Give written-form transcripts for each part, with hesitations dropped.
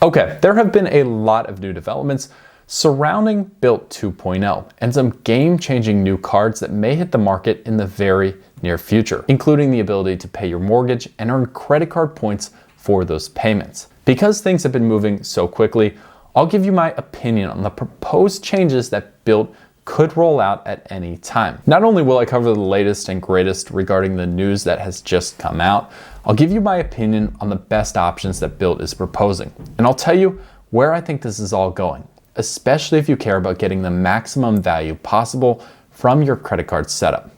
Okay, there have been a lot of new developments surrounding BILT 2.0 and some game-changing new cards that may hit the market in the very near future, including the ability to pay your mortgage and earn credit card points for those payments. Because things have been moving so quickly, I'll give you my opinion on the proposed changes that BILT could roll out at any time. Not only will I cover the latest and greatest regarding the news that has just come out, I'll give you my opinion on the best options that BILT is proposing. And I'll tell you where I think this is all going, especially if you care about getting the maximum value possible from your credit card setup.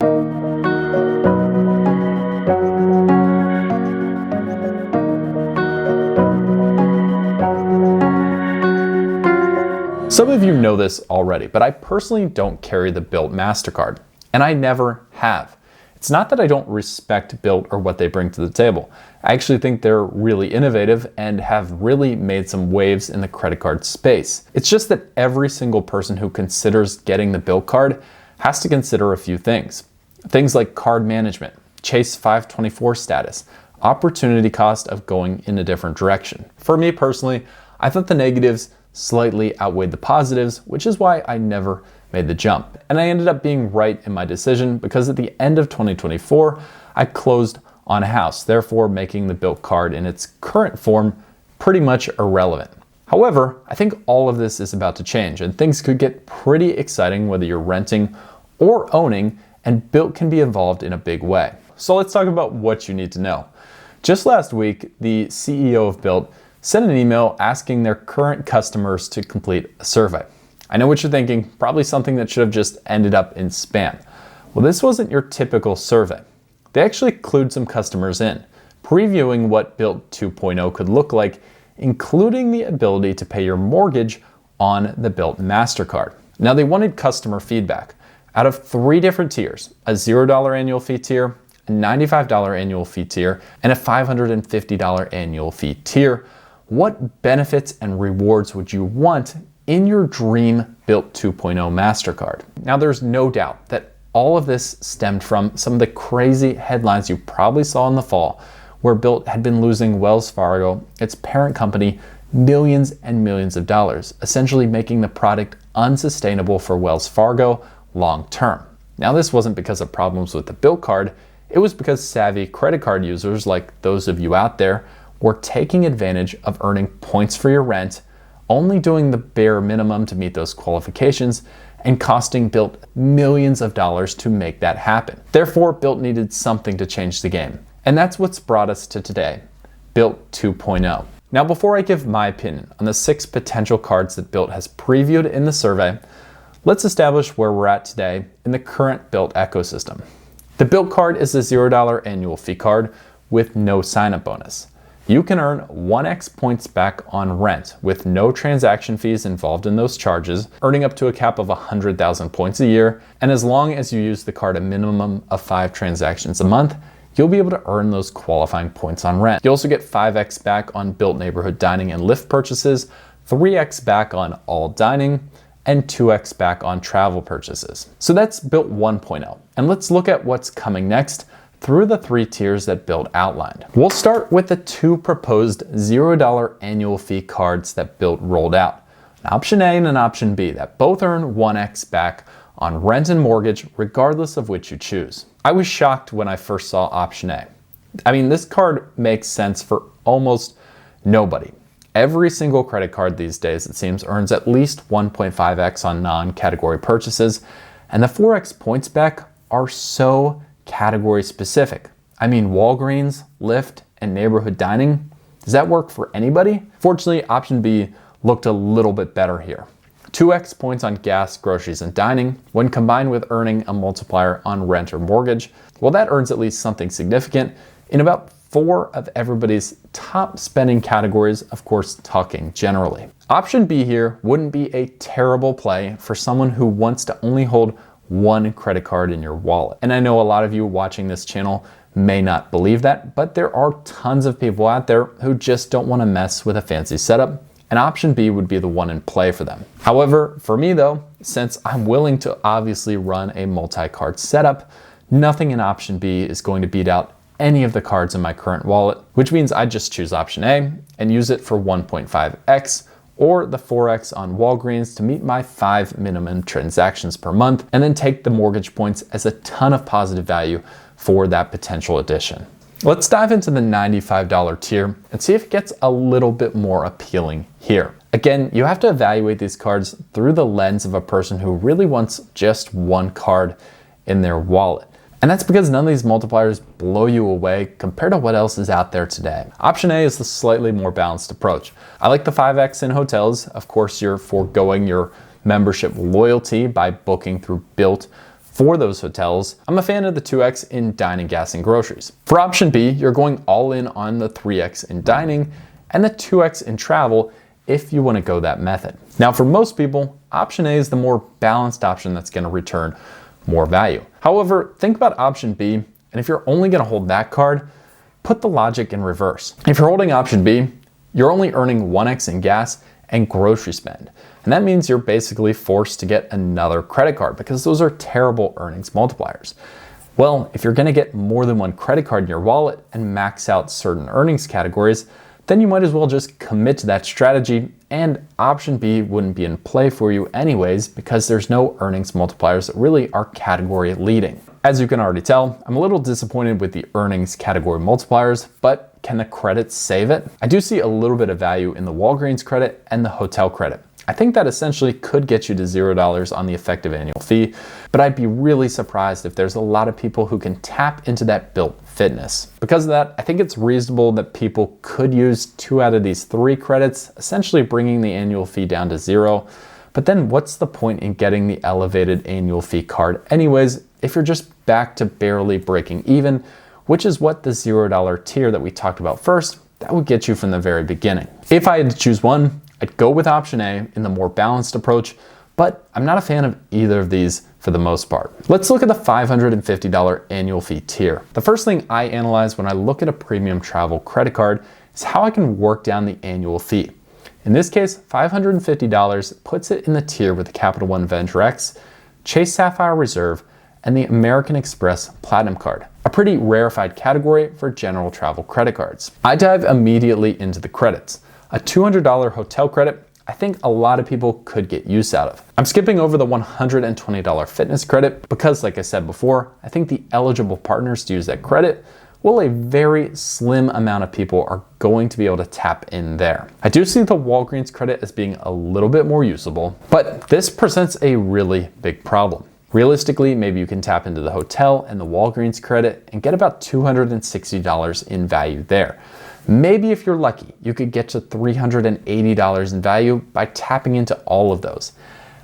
Some of you know this already, but I personally don't carry the BILT MasterCard, and I never have. It's not that I don't respect BILT or what they bring to the table. I actually think they're really innovative and have really made some waves in the credit card space. It's just that every single person who considers getting the BILT card has to consider a few things. Things like card management, Chase 524 status, opportunity cost of going in a different direction. For me personally, I thought the negatives slightly outweighed the positives, which is why I never made the jump. And I ended up being right in my decision because at the end of 2024, I closed on a house, therefore making the BILT card in its current form pretty much irrelevant. However, I think all of this is about to change and things could get pretty exciting whether you're renting or owning, and BILT can be involved in a big way. So let's talk about what you need to know. Just last week, the CEO of BILT sent an email asking their current customers to complete a survey. I know what you're thinking, probably something that should have just ended up in spam. Well, this wasn't your typical survey. They actually clued some customers in, previewing what BILT 2.0 could look like, including the ability to pay your mortgage on the BILT MasterCard. Now, they wanted customer feedback out of 3 different tiers: a $0 annual fee tier, a $95 annual fee tier, and a $550 annual fee tier. What benefits and rewards would you want in your dream BILT 2.0 MasterCard? Now, there's no doubt that all of this stemmed from some of the crazy headlines you probably saw in the fall, where BILT had been losing Wells Fargo, its parent company, millions and millions of dollars, essentially making the product unsustainable for Wells Fargo long term. Now, this wasn't because of problems with the BILT card. It was because savvy credit card users, like those of you out there, were taking advantage of earning points for your rent, only doing the bare minimum to meet those qualifications, and costing BILT millions of dollars to make that happen. Therefore, BILT needed something to change the game. And that's what's brought us to today, BILT 2.0. Now, before I give my opinion on the 6 potential cards that BILT has previewed in the survey, let's establish where we're at today in the current BILT ecosystem. The BILT card is a $0 annual fee card with no sign-up bonus. You can earn 1x points back on rent with no transaction fees involved in those charges, earning up to a cap of 100,000 points a year. And as long as you use the card a minimum of 5 transactions a month, you'll be able to earn those qualifying points on rent. You also get 5x back on BILT neighborhood dining and Lyft purchases, 3x back on all dining, and 2x back on travel purchases. So that's BILT 1.0. And let's look at what's coming next through the 3 tiers that BILT outlined. We'll start with the 2 proposed $0 annual fee cards that BILT rolled out, an option A and an option B, that both earn 1x back on rent and mortgage regardless of which you choose. I was shocked when I first saw option A. I mean, this card makes sense for almost nobody. Every single credit card these days, it seems, earns at least 1.5x on non-category purchases, and the 4x points back are so category specific. I mean, Walgreens, Lyft, and neighborhood dining. Does that work for anybody? Fortunately, option B looked a little bit better here. 2x points on gas, groceries, and dining, when combined with earning a multiplier on rent or mortgage, well, that earns at least something significant in about 4 of everybody's top spending categories, of course, talking generally. Option B here wouldn't be a terrible play for someone who wants to only hold 1 credit card in your wallet. And I know a lot of you watching this channel may not believe that, but there are tons of people out there who just don't want to mess with a fancy setup, and option B would be the one in play for them. However, for me though, since I'm willing to obviously run a multi-card setup, nothing in option B is going to beat out any of the cards in my current wallet, which means I just choose option A and use it for 1.5x or the 4x on Walgreens to meet my 5 minimum transactions per month, and then take the mortgage points as a ton of positive value for that potential addition. Let's dive into the $95 tier and see if it gets a little bit more appealing here. Again, you have to evaluate these cards through the lens of a person who really wants just one card in their wallet. And that's because none of these multipliers blow you away compared to what else is out there today. Option A is the slightly more balanced approach. I like the 5x in hotels. Of course, you're foregoing your membership loyalty by booking through BILT for those hotels. I'm a fan of the 2x in dining, gas, and groceries. For option B, you're going all in on the 3x in dining and the 2x in travel if you want to go that method. Now, for most people, option A is the more balanced option that's going to return more value. However, think about option B, and if you're only going to hold that card, put the logic in reverse. If you're holding option B, you're only earning 1x in gas and grocery spend. And that means you're basically forced to get another credit card because those are terrible earnings multipliers. Well, if you're going to get more than one credit card in your wallet and max out certain earnings categories, then you might as well just commit to that strategy, and option B wouldn't be in play for you anyways because there's no earnings multipliers that really are category leading. As you can already tell, I'm a little disappointed with the earnings category multipliers, but can the credits save it? I do see a little bit of value in the Walgreens credit and the hotel credit. I think that essentially could get you to $0 on the effective annual fee, but I'd be really surprised if there's a lot of people who can tap into that BILT fitness. Because of that, I think it's reasonable that people could use 2 out of these 3 credits, essentially bringing the annual fee down to 0. But then what's the point in getting the elevated annual fee card anyways if you're just back to barely breaking even, which is what the $0 tier that we talked about first, that would get you from the very beginning. If I had to choose one, I'd go with option A in the more balanced approach, but I'm not a fan of either of these for the most part. Let's look at the $550 annual fee tier. The first thing I analyze when I look at a premium travel credit card is how I can work down the annual fee. In this case, $550 puts it in the tier with the Capital One Venture X, Chase Sapphire Reserve, and the American Express Platinum Card, a pretty rarefied category for general travel credit cards. I dive immediately into the credits. A $200 hotel credit, I think a lot of people could get use out of. I'm skipping over the $120 fitness credit because, like I said before, I think the eligible partners to use that credit, well, a very slim amount of people are going to be able to tap in there. I do see the Walgreens credit as being a little bit more usable, but this presents a really big problem. Realistically, maybe you can tap into the hotel and the Walgreens credit and get about $260 in value there. Maybe if you're lucky, you could get to $380 in value by tapping into all of those.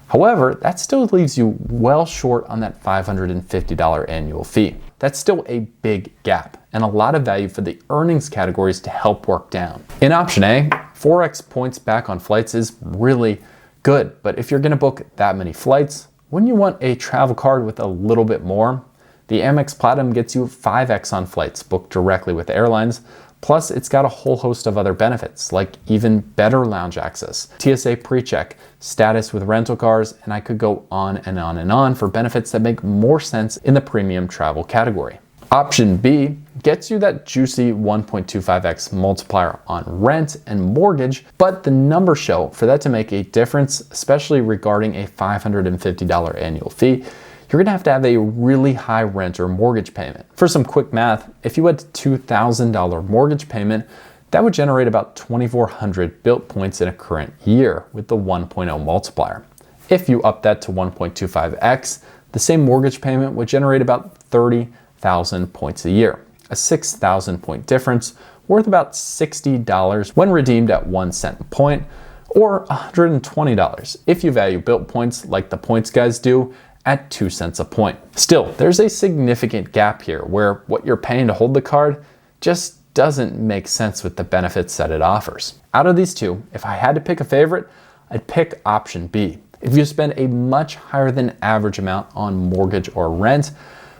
However, that still leaves you well short on that $550 annual fee. That's still a big gap and a lot of value for the earnings categories to help work down. In option A, 4x points back on flights is really good, but if you're gonna book that many flights, wouldn't you want a travel card with a little bit more? The Amex Platinum gets you 5x on flights booked directly with airlines. Plus, it's got a whole host of other benefits, like even better lounge access, TSA pre-check, status with rental cars, and I could go on and on and on for benefits that make more sense in the premium travel category. Option B gets you that juicy 1.25x multiplier on rent and mortgage, but the numbers show for that to make a difference, especially regarding a $550 annual fee, you're gonna have to have a really high rent or mortgage payment. For some quick math, if you had a $2,000 mortgage payment, that would generate about 2,400 BILT points in a current year with the 1.0 multiplier. If you up that to 1.25x, the same mortgage payment would generate about 30,000 points a year, a 6,000 point difference worth about $60 when redeemed at 1 cent a point, or $120 if you value BILT points like the points guys do at 2 cents a point. Still, there's a significant gap here where what you're paying to hold the card just doesn't make sense with the benefits that it offers. Out of these two, if I had to pick a favorite, I'd pick option B. If you spend a much higher than average amount on mortgage or rent,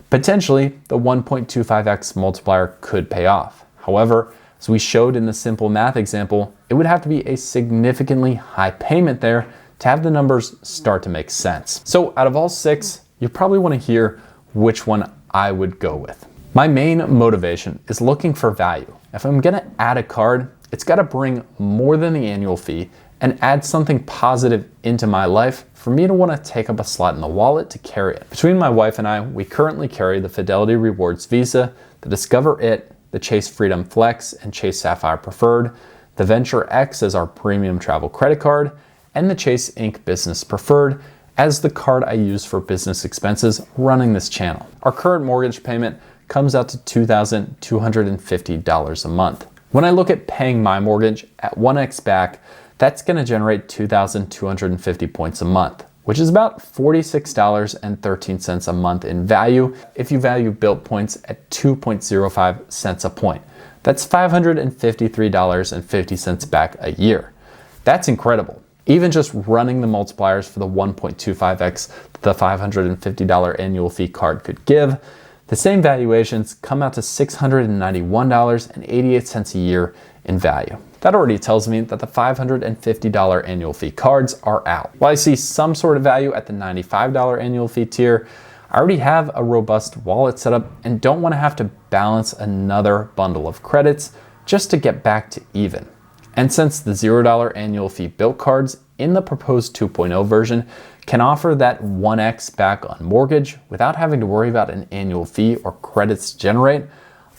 potentially the 1.25x multiplier could pay off. However, as we showed in the simple math example, it would have to be a significantly high payment there to have the numbers start to make sense. So out of all 6, you probably want to hear which one I would go with. My main motivation is looking for value. If I'm gonna add a card, it's gotta bring more than the annual fee and add something positive into my life for me to wanna take up a slot in the wallet to carry it. Between my wife and I, we currently carry the Fidelity Rewards Visa, the Discover It, the Chase Freedom Flex, and Chase Sapphire Preferred, the Venture X as our premium travel credit card, and the Chase Ink Business Preferred as the card I use for business expenses running this channel. Our current mortgage payment comes out to $2,250 a month. When I look at paying my mortgage at 1x back, that's gonna generate 2,250 points a month, which is about $46.13 a month in value if you value BILT points at 2.05 cents a point. That's $553.50 back a year. That's incredible. Even just running the multipliers for the 1.25x the $550 annual fee card could give, the same valuations come out to $691.88 a year in value. That already tells me that the $550 annual fee cards are out. While I see some sort of value at the $95 annual fee tier, I already have a robust wallet set up and don't want to have to balance another bundle of credits just to get back to even. And since the $0 annual fee BILT cards in the proposed 2.0 version can offer that 1x back on mortgage without having to worry about an annual fee or credits to generate,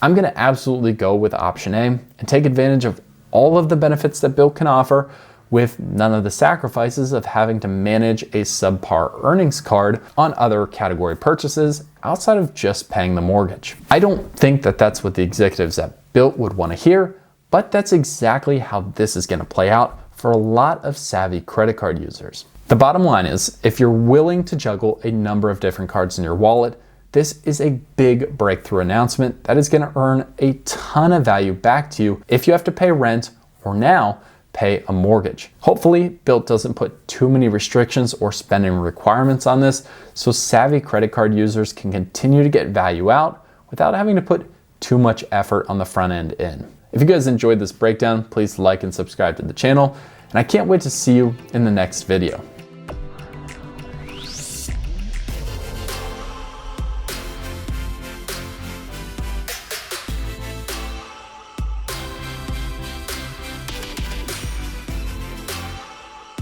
I'm gonna absolutely go with option A and take advantage of all of the benefits that BILT can offer with none of the sacrifices of having to manage a subpar earnings card on other category purchases outside of just paying the mortgage. I don't think that that's what the executives at BILT would want to hear, but that's exactly how this is going to play out for a lot of savvy credit card users. The bottom line is, if you're willing to juggle a number of different cards in your wallet, this is a big breakthrough announcement that is going to earn a ton of value back to you if you have to pay rent or now pay a mortgage. Hopefully, BILT doesn't put too many restrictions or spending requirements on this, so savvy credit card users can continue to get value out without having to put too much effort on the front end in. If you guys enjoyed this breakdown, please like and subscribe to the channel, and I can't wait to see you in the next video.